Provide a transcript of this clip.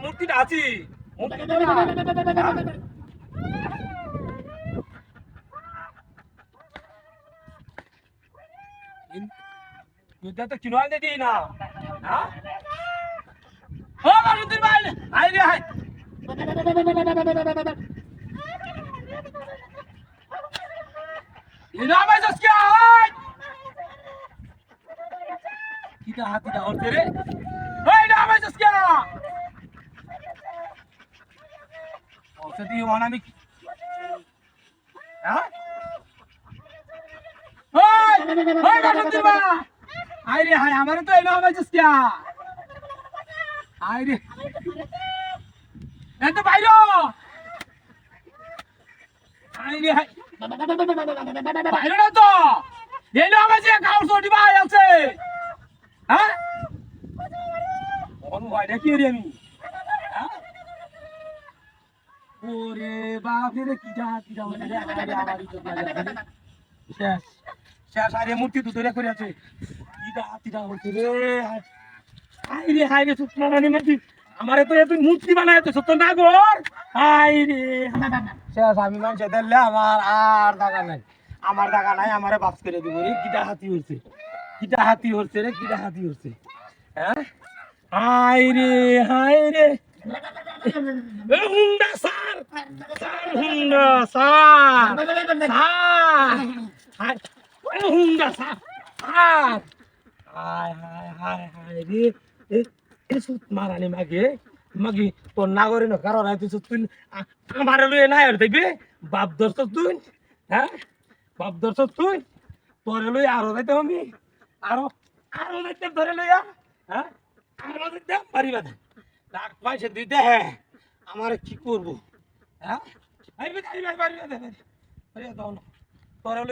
মূর্তিটা আছি তো কিনো আনতে দিই না হাতিটা হচ্ছে রে আমি আরে হাই আমার তো এলো আমাইছিস কি আরে এত বাইরো আরে হাই বাইরো না তো এলো আমাইছে কাউর সটি ভাই আছে হ্যাঁ কোন ভাইটা কি রে আমি ওরে বাপ রে কি যা রে আমারই তো শেষ শেষ আরে মূর্তি তো ধরে করে আছে হাতিটা হচ্ছে রে হাই রে সুতনা মানে মূর্তি আমারে তো তুই মূর্তি বানায় তো সত্য না গোর হাই রে শেষ আমি মানুষ দিলে আমার আর দাগা নাই আমার দাগা নাই আমারে বাস করে দিব রে কিটা হাতি হচ্ছে রে কিটা হাতি হচ্ছে হ্যাঁ হাই রে হুন্ডা স্যার হুন্ডা স্যার হুন্ডা স্যার হায় রে এ সুত মারানি মাগে তোর নাগরে না কারণ তুই আমার লয়ে নাই আর দেখবি বাপ দর্শ তুই হ্যাঁ বাপ দর্শ তুই তোরে লই আরো যাইতে আমি আরো যাইতে ধরে লইয়া হ্যাঁ আরো যাইতে পারিবা ডাক পাইছে দিতে হ্যাঁ আমার কি করবো হ্যাঁ তোরে লই